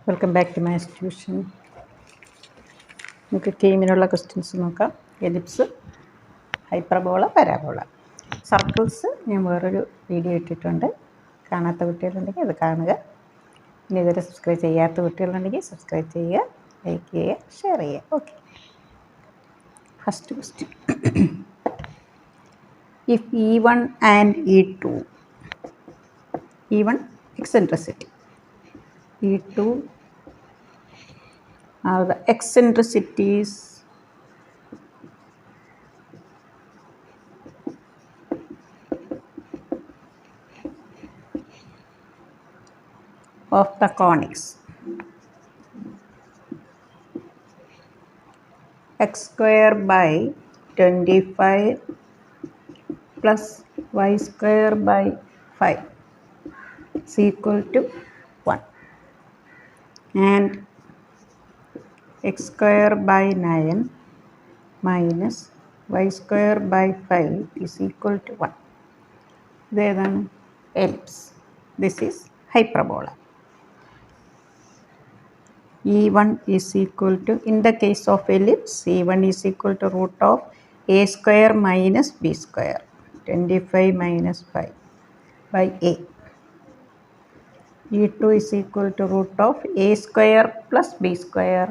Welcome back to maths tuition. നമുക്ക് ടീമിനുള്ള questions നോക്കാം. Ellipse, hyperbola, parabola. സർക്കിൾസ് ഞാൻ വേറൊരു വീഡിയോ ഇട്ടിട്ടുണ്ട്. കാണാത്ത കുട്ടികളുണ്ടെങ്കിൽ അത് കാണുക. ഇനി ഇതുവരെ സബ്സ്ക്രൈബ് ചെയ്യാത്ത കുട്ടികളുണ്ടെങ്കിൽ സബ്സ്ക്രൈബ് ചെയ്യുക, ലൈക്ക് ചെയ്യുക, ഷെയർ ചെയ്യുക. Okay, first question. If E1 and E2, E1 eccentricity, E2 are the eccentricities of the conics. X square by 25 plus y square by 5 is equal to 1, and x square by 9 minus y square by 5 is equal to 1. ഇതേതാണ്? Ellipse. This is hyperbola. E1 is equal to, in the case of ellipse, E1 is equal to root of a square minus b square, 25 minus 5 by a. E2 is equal to root of a square plus b square,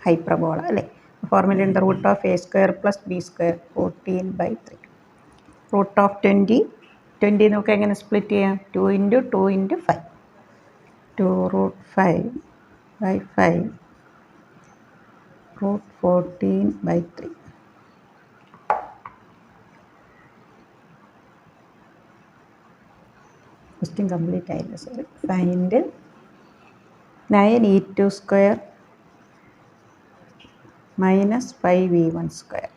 hyperbola. അല്ലേ? Formula in the root of a square plus b square, 14 by 3. Root of 20 നമുക്ക് എങ്ങനെ split ചെയ്യാം? 2 into 2 into 5. 2 root 5 by 5 root 14 by 3. Question complete ആയില്ല, sorry. Find 9e2 square minus 5e1 square.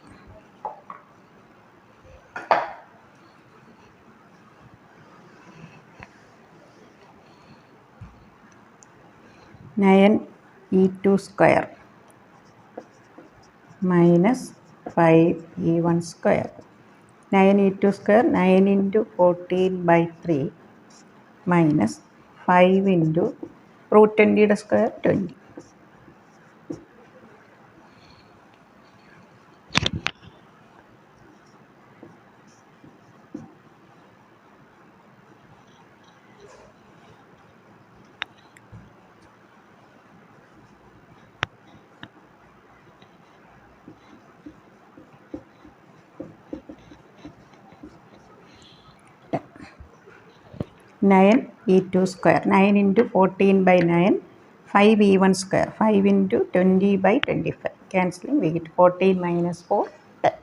e2 square minus 5e1 square. 9e2 square 9 into 14 by 3 minus 5 into root 20 square 20. Nine e2 square, 9 into 14 by 9, 5e1 square, 5 into 20 by 25. Cancelling, we get 14 minus 4, 10.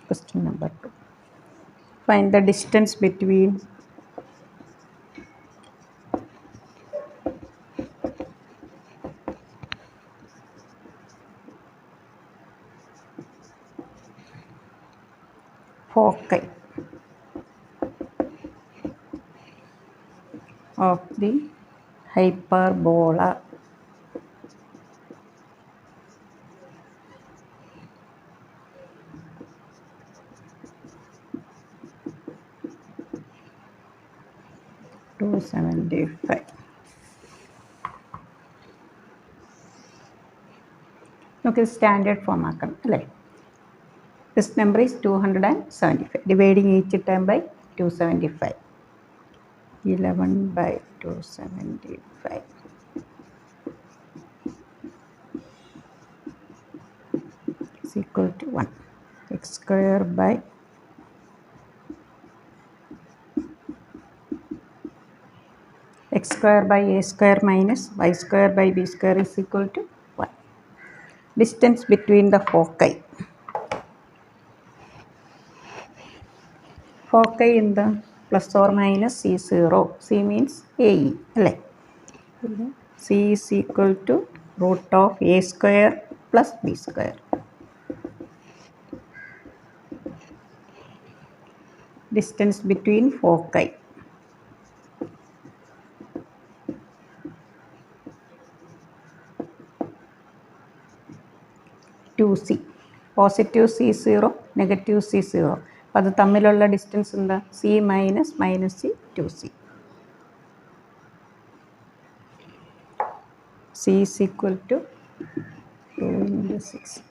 Question number 2. Find the distance between foci of the hyperbola. നമുക്ക് standard form ആക്കണം, അല്ലേ? This number is 275. Dividing each term by 275. 11 by 275 is equal to 1. X square by x square by a square minus y square by b square is equal to 1. Distance between the foci. Foci in the plus or minus C0. C means AE. C is equal to root of a square plus b square. Distance between foci. 2c. Positive C 0, negative C 0. അപ്പോൾ അത് തമ്മിലുള്ള distance എന്താ? C minus minus C 2c. c is equal to 2 into 6.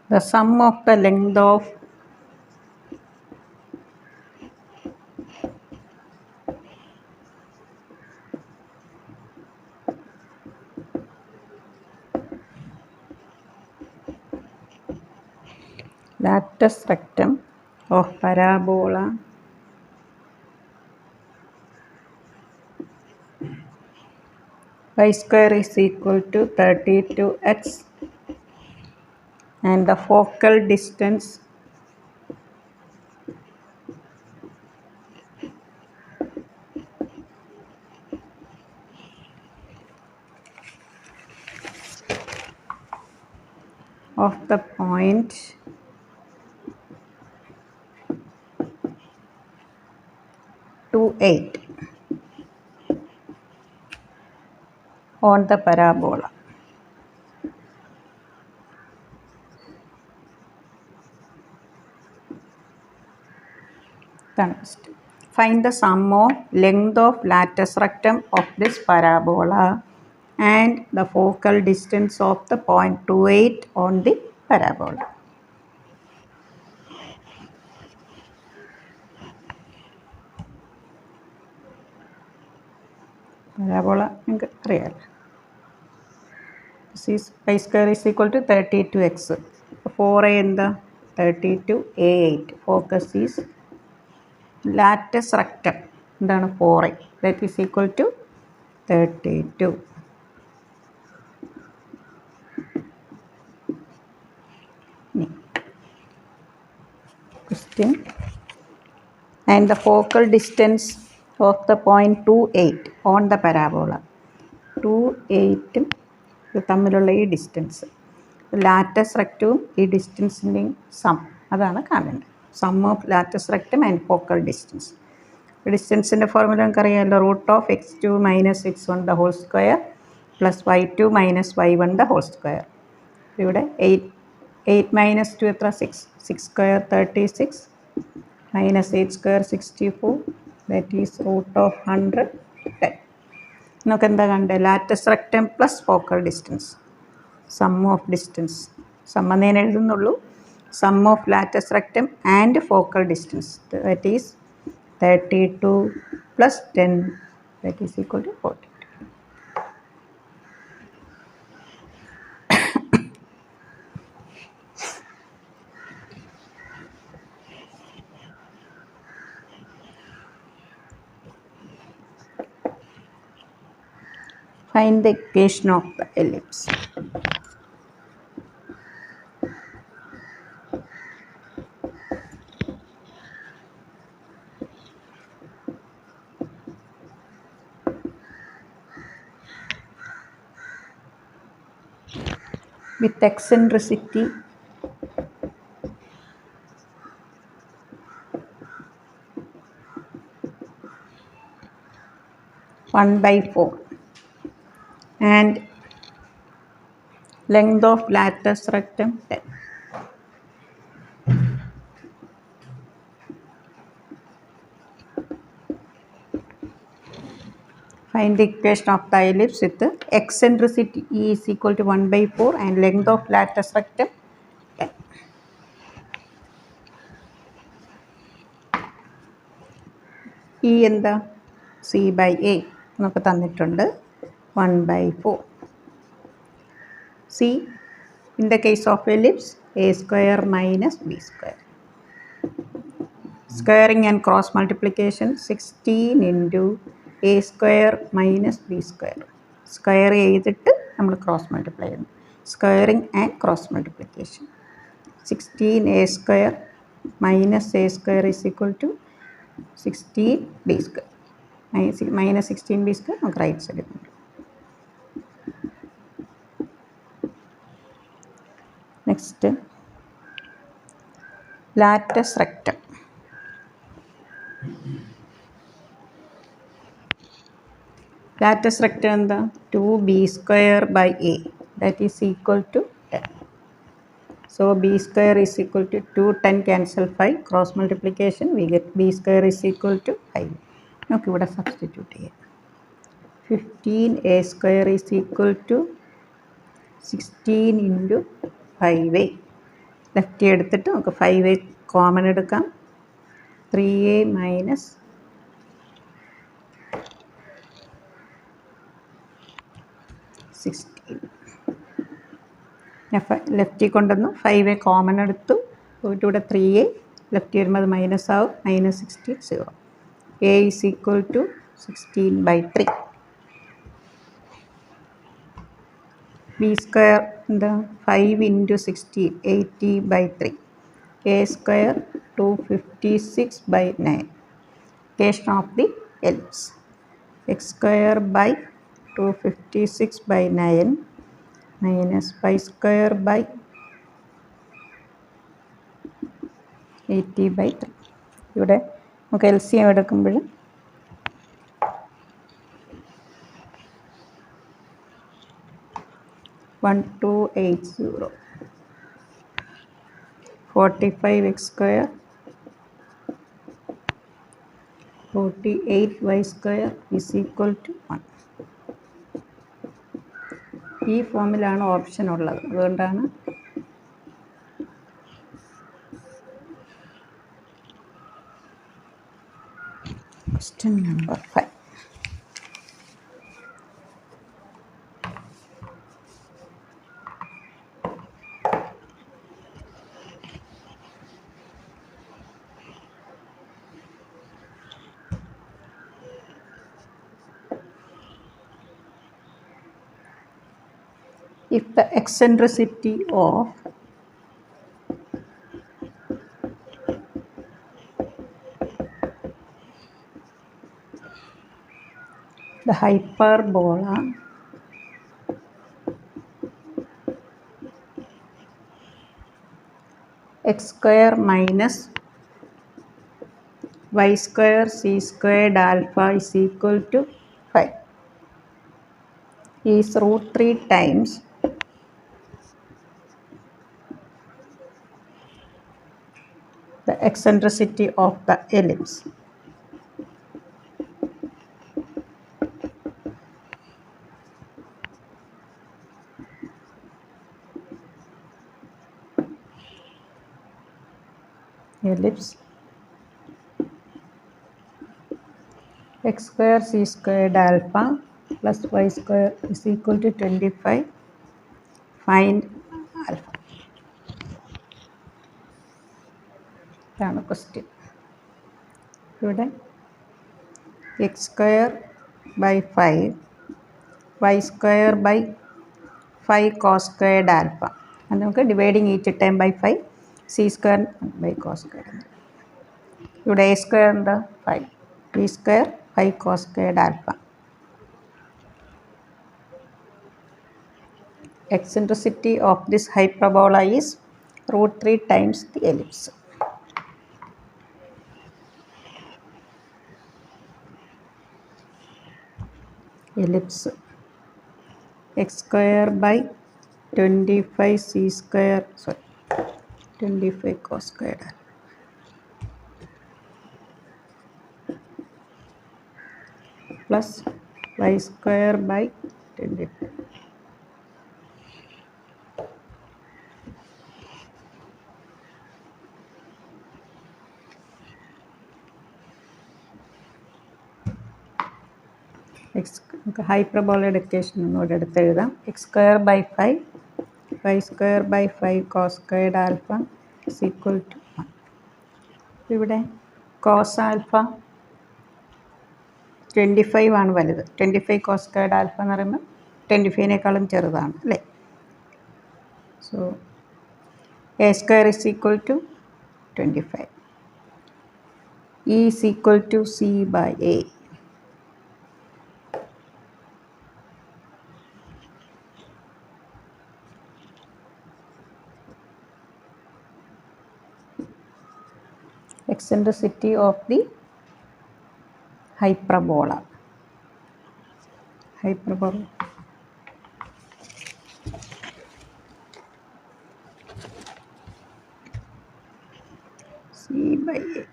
The sum of the length of latus rectum of parabola y square is equal to 32x and the focal distance of the point to 8 on the parabola. Find the sum of length of latus rectum of this parabola and the focal distance of the point 28 on the parabola. Parabola നിങ്ങൾക്ക് അറിയാമല്ലോ. y square is equal to 32x. 4a എന്താ? 32a8. Focus is latus rectum. എന്താണ്? 4a. That is equal to 32. Question. And the focal distance of the point 28 on the parabola. 28 തമ്മിലുള്ള ഈ distance, latus റെക്റ്റവും ഈ ഡിസ്റ്റൻസിൻ്റെയും sum, അതാണ് കാണേണ്ടത്. Sum of latus rectum and focal distance. ഡിസ്റ്റൻസിൻ്റെ formula നമുക്കറിയാമല്ലോ. √(x2 - x1) the whole square plus y2 - y1 the whole square. ഇവിടെ 8 - 2 എത്ര? 6. 6 square 36 -8 square 64. That is √110. നമുക്ക് എന്താ കണ്ടത്? Latus rectum plus focal distance. Sum of distance സമ്മന്നേനെ എഴുതുന്നുള്ളൂ. Sum of latus rectum and focal distance that is 32 + 10 that is equal to 42. Find the equation of the ellipse. With eccentricity 1/4 and length of latus rectum 10. Find the equation of the ellipse with the eccentricity E is equal to 1/4 and length of latus rectum 10. E എന്താ? c/a നമുക്ക് തന്നിട്ടുണ്ട് 1/4. C in the case of ellipse a square minus b square. Squaring and cross multiplication 16 into a square minus b square. Square ചെയ്തിട്ട് നമ്മൾ cross multiply ചെയ്യുന്നു. Squaring and cross multiplication. 16a square minus a square is equal to 16b square. -16b square നമുക്ക് right സൈഡിൽ ഉണ്ട്. Next latus rectum. Latus rectum എന്താ? 2b² a that is equal to 10. So b² is equal to 2, 10 cancel 5, cross multiplication we get b² is equal to 5. നമുക്ക് ഇവിടെ substitute ചെയ്യാം. 15a² is equal to 16 into 5a. Left എടുത്തിട്ട് നമുക്ക് 5a common എടുക്കാം. 3a minus 16. ലെഫ്റ്റിൽ കൊണ്ടുവന്നു 5a common എടുത്തു. ഇവിടെ 3a ലെഫ്റ്റ് വരുമ്പോൾ അത് മൈനസ് ആവും. -16 0. a is equal to 16/3. b² എന്താ? 5 into 16 80/3. a² 256/9. Location of the ellipse. x² by 256/9 minus y² by 80/3. ഇവിടെ നമുക്ക് LCM എടുക്കുമ്പോൾ 1280. 45x² 48y² is equal to 1. ഈ ഫോമിലാണ് ഓപ്ഷൻ ഉള്ളത്. അതുകൊണ്ടാണ് question number 5. If the eccentricity of the hyperbola x² minus y² c² alpha is equal to 5 is √3 times the eccentricity of the ellipse. Ellipse x² c² alpha plus y² is equal to 25. Find alpha. ഇതാണ് question. ഇവിടെ x² by 5 y² by 5 cos² alpha. അത് നമുക്ക് dividing each time by 5 c² by cos². ഇവിടെ a² എന്താ? 5. b² 5 cos² alpha. Eccentricity of this hyperbola is √3 times the ellipse. Ellipse x² by 25 c², 25 cos² plus y² by 25. ഹൈപ്പർബോളയുടെ equation ഒന്നുകൂടെ എടുത്ത് എഴുതാം. x² by 5 y² by 5 cos² alpha is equal to 1. ഇവിടെ cos alpha 25 ആണ് വലുത്. 25 cos² alpha എന്ന് പറയുമ്പോൾ 25-നേക്കാളും ചെറുതാണ് അല്ലേ? So a² is equal to 25. E is equal to c by a. eccentricity of the hyperbola. C by A.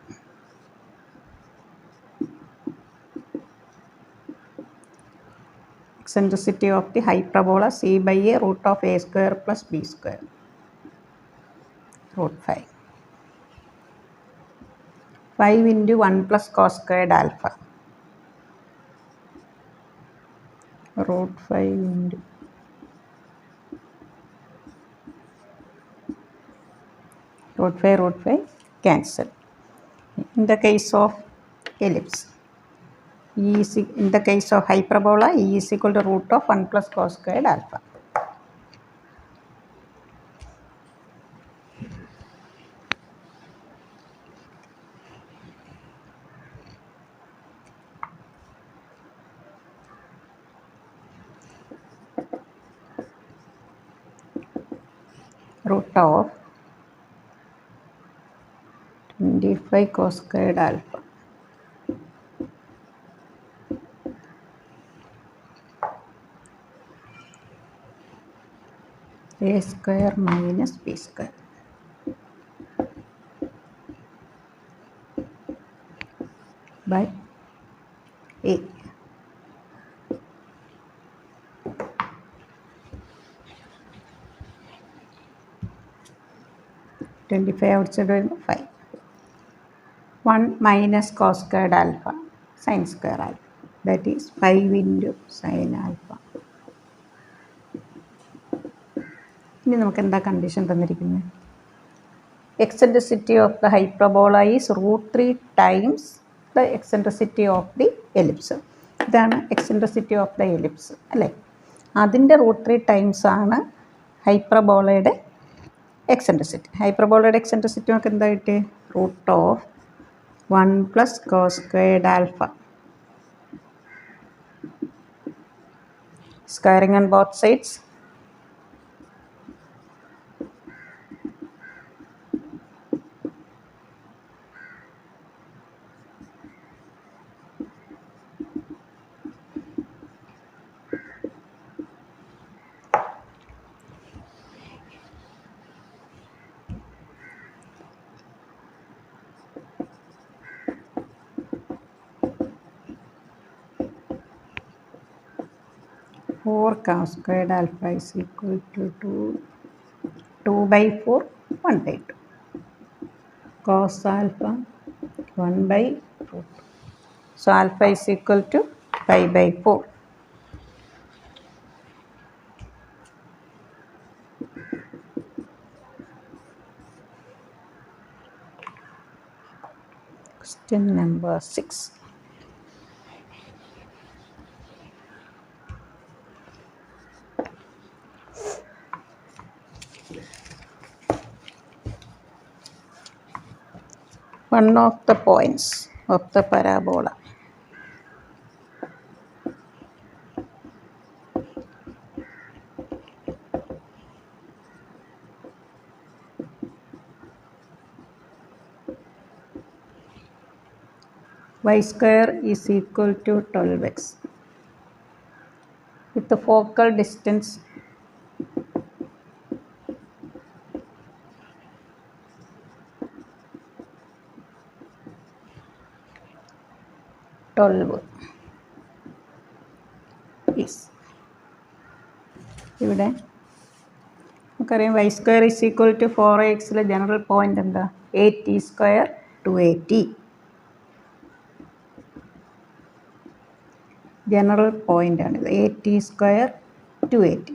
Eccentricity of the hyperbola C by A root of A square plus B square. Root 5. 5 into 1 plus cos squared alpha. Root 5 into root 5 cancel. In the case of ellipse, E is, in the case of hyperbola, E is equal to root of 1 plus cos squared alpha. Root of 25 cos squared alpha. A square minus B square. By A. outside 5. 1 minus cos squared alpha sin square alpha, that is 5 into sin alpha. ഇനി നമുക്ക് എന്താ condition തന്നിരിക്കുന്നത്? Eccentricity of the hyperbola is root 3 times the eccentricity of the ellipse. ഇതാണ് eccentricity of the ellipse അല്ലേ? അതിൻ്റെ root 3 times ആണ് ഹൈപ്പർബോളയുടെ eccentricity. ഹൈപ്പർബോളയുടെ eccentricity നമുക്ക് എന്താ കിട്ടി? Root of 1 plus cos squared alpha. Squaring on both sides. Four cos squared alpha is equal to 2 by 4, 1 by 2. Cos alpha 1 by 4. So alpha is equal to 5 by 4. Question number 6. One of the points of the parabola y square is equal to 12x with the focal distance is. ഇവിടെ നമുക്കറിയാം y square is equal to 4xലെ general point എന്താ? 8t square 2at. General point ആണിത് 8t square 2at.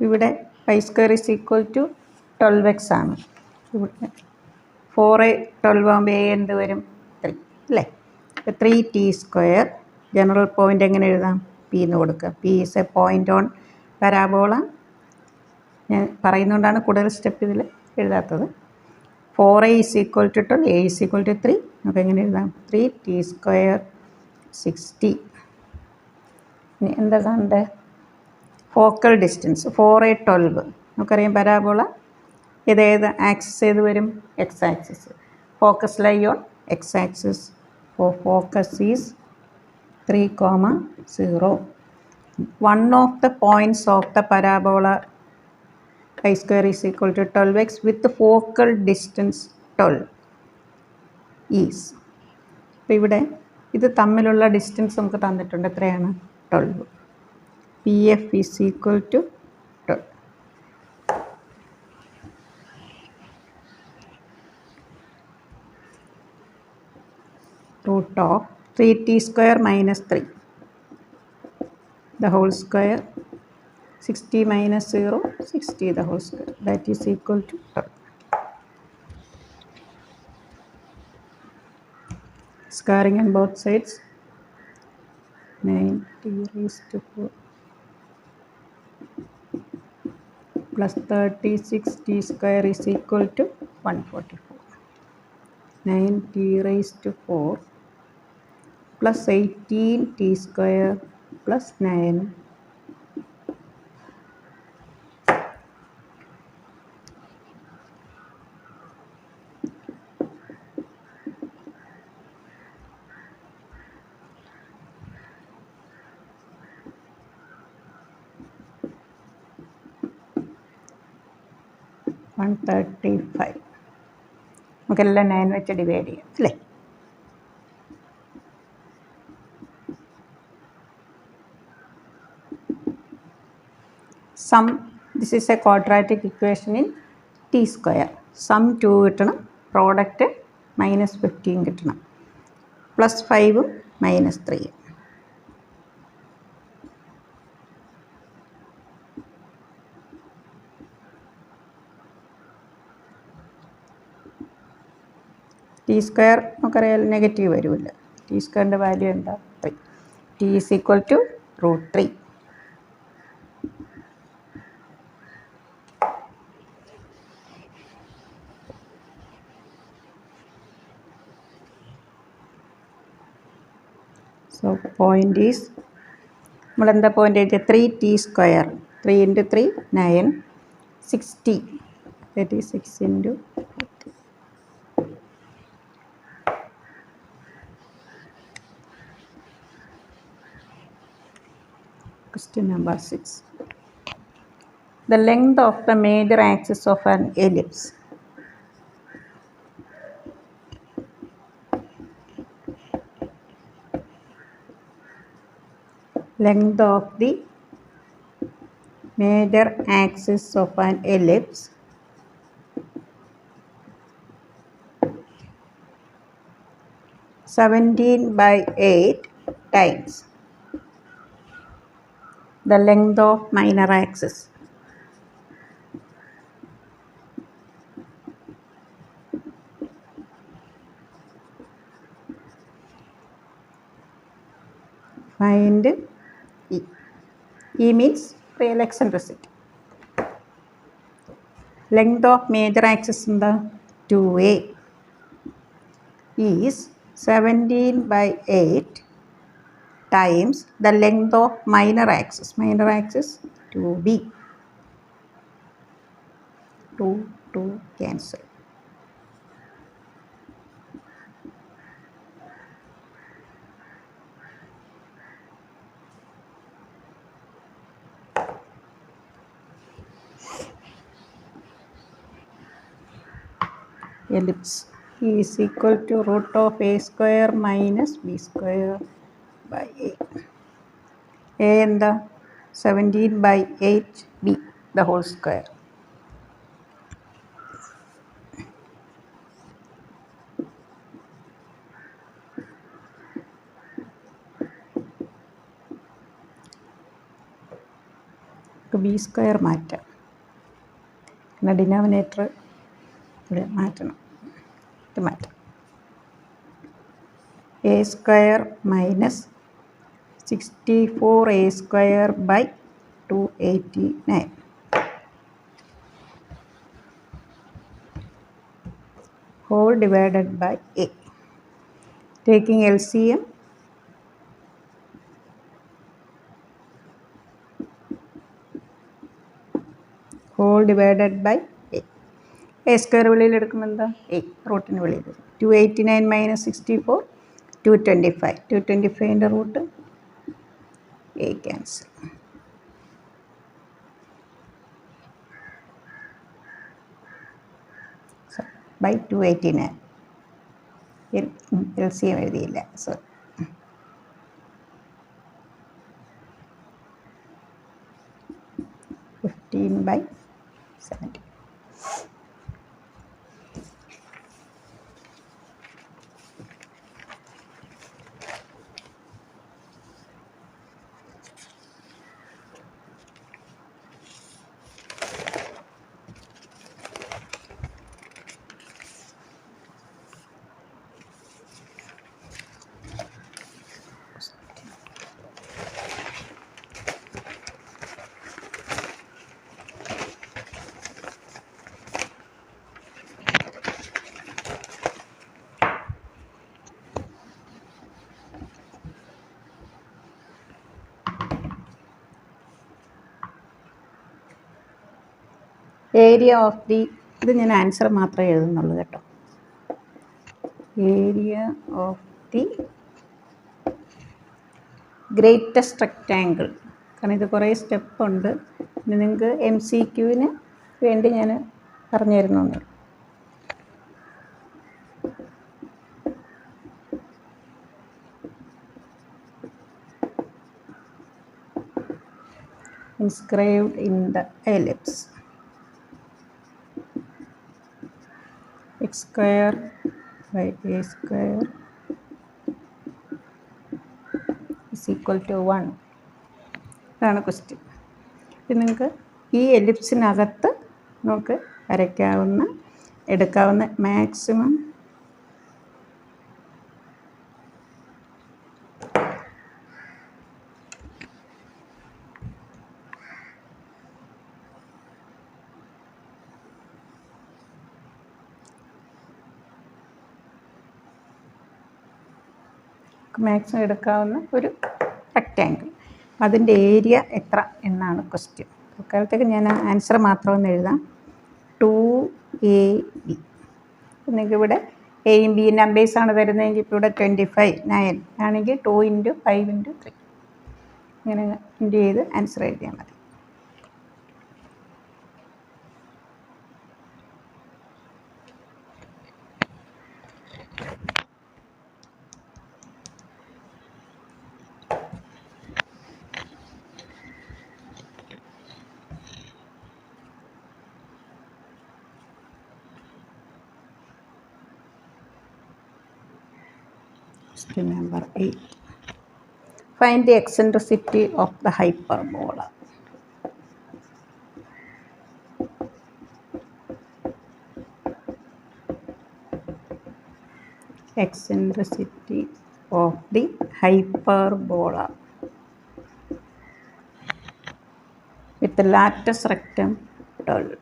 ഇവിടെ y square is equal to 12x ആണ്. ഇവിടെ 4 12 ആകുമ്പോൾ a എന്ത് വരും? 3 അല്ലേ? 3t square ജനറൽ പോയിന്റ് എങ്ങനെ എഴുതാം? പി എന്ന് കൊടുക്കുക. P is A point on parabola. ഞാൻ പറയുന്നതുകൊണ്ടാണ് കൂടുതൽ സ്റ്റെപ്പ് ഇതിൽ എഴുതാത്തത്. 4a is equal to 12, a is equal to 3. നമുക്ക് എങ്ങനെ എഴുതാം? 3t square 60. ഇനി എന്താ കാണണ്ടേ? Focal distance 4a 12. നമുക്കറിയാം പരാബോള ഇത് ഏത് ആക്സിസ് ഏത് വരും? X axis. focus lie on x-axis. For focus is 3, 0. One of the points of the parabola I square is equal to 12x with the focal distance 12 is. അപ്പോൾ ഇവിടെ ഇത് തമ്മിലുള്ള distance നമുക്ക് തന്നിട്ടുണ്ട്. എത്രയാണ്? 12. P F is equal to 12. Root of 3t square minus 3 the whole square, 60 minus 0, 60 the whole square, that is equal to 12. Squaring on both sides, 90 raised to 4 plus 36 t square is equal to 144. 9t raised to 4 plus 18 t square plus 9 135. നമുക്കെല്ലാം 9 വെച്ച് divide ചെയ്യാം അല്ലേ? Sum this is a quadratic equation in T square. Sum 2 കിട്ടണം, product -15 കിട്ടണം, +5 -3. T square നമുക്കറിയാം negative വരുമല്ല. T സ്ക്വയറിൻ്റെ value എന്താ? 3. T is equal to √3. So point is, നമ്മളെന്താ പോയിൻ്റ് എഴുതിയത്? 3t square, 3 × 3 9, 60, that is 6 × 40. Question number 6. The length of the major axis of an ellipse length of the major axis of an ellipse (17/8) times the length of minor axis. Find E. E means real eccentricity. Length of major axis in the 2a is 17/8 times the length of minor axis. Minor axis 2b. 2 cancel. Ellipse is equal to root of a square minus b square by a. A എന്താ? 17/8b the whole square. B square മാറ്റാം, പിന്നെ denominator ഇവിടെ മാറ്റണം. ഇത് മാറ്റാം. A square minus 64a square by 289 whole divided by a. Taking LCM, whole divided by a. A square വെളിയിലെടുക്കുമ്പോൾ എന്താ A, റൂട്ടിന് വെളിയിൽ 289 - 64 225. 225ൻ്റെ root A cancel. By 289 LCM എഴുതിയില്ല, sorry. by 70. Area of the, ഇത് ഞാൻ ആൻസർ മാത്രമേ എഴുതുന്നുള്ളൂ കേട്ടോ. Area of the greatest rectangle, കാരണം ഇത് കുറേ സ്റ്റെപ്പുണ്ട്. ഇനി നിങ്ങൾക്ക് MCQവിന് വേണ്ടി ഞാൻ പറഞ്ഞു തരുന്നുണ്ട്. inscribed in the ellipse. X square by A square is equal to 1. ഇതാണ് ക്വസ്റ്റ്യൻ. ഇത് നിങ്ങൾക്ക് ഈ എലിപ്സിനകത്ത് നമുക്ക് വരയ്ക്കാവുന്ന, എടുക്കാവുന്ന മാക്സിമം എടുക്കാവുന്ന ഒരു റെക്റ്റാങ്കിൾ, അതിൻ്റെ ഏരിയ എത്ര എന്നാണ് ക്വസ്റ്റ്യൻ. തൽക്കാലത്തേക്ക് ഞാൻ ആൻസർ മാത്രമൊന്ന് എഴുതാം. 2AB. നിങ്ങൾക്ക് ഇവിടെ എയും ബി നമ്പേഴ്സാണ് തരുന്നതെങ്കിൽ ഇപ്പോൾ ഇവിടെ 25 9 ആണെങ്കിൽ 2 × 5 × 3 ഇങ്ങനെ ഇൻറ്റു ചെയ്ത് ആൻസർ എഴുതിയാൽ മതി. Question number 8. Find the eccentricity of the hyperbola. Eccentricity of the hyperbola with the latus rectum 12.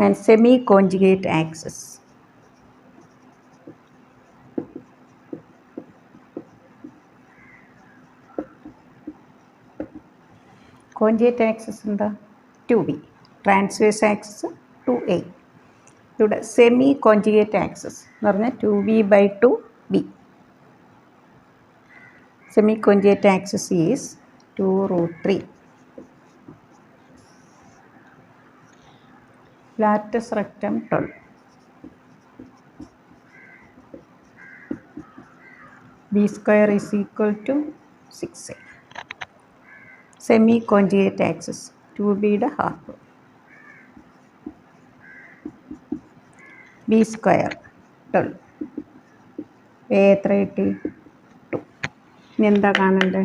And semi-conjugate axis. Conjugate axis എന്താ? 2B. Transverse axis 2A. ഇവിടെ semi-conjugate axis എന്ന് പറഞ്ഞാൽ 2B/2B. Semi-conjugate axis is 2√3. Latus rectum 12. B square is equal to 6A. Semi-conjugate axis 2Bയുടെ half. B square 12. A എത്ര കിട്ടി? 2. ഇനി എന്താ കാണേണ്ടത്?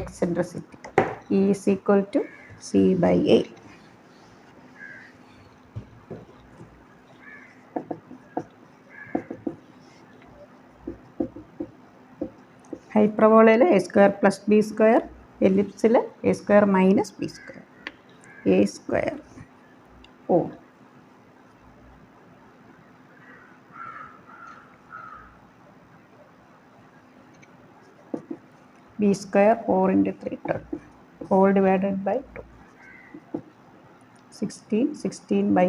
Eccentricity. E is equal to C/A. ഹൈപ്പർബോളയിൽ A square plus B square, എലിപ്സിൽ A square minus B square. A square O. B square 4 × 3 12. whole divided by 2. 16 by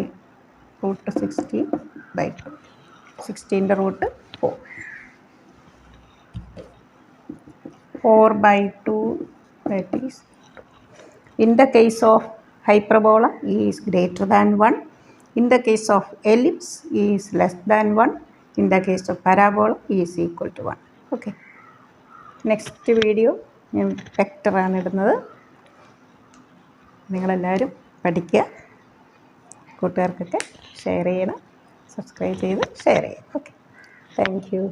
root 16 by 2. 16 root 4. 4 by 2, that is 2. In the case of hyperbola, E is greater than 1. In the case of ellipse, E is less than 1. In the case of parabola, E is equal to 1. Okay. Next video ഞാൻ വെക്ടറാണ് ഇടുന്നത്. നിങ്ങളെല്ലാവരും പഠിക്കുക, കൂട്ടുകാർക്കൊക്കെ share ചെയ്യണം, subscribe ചെയ്ത് share ചെയ്യണം. Okay, thank you.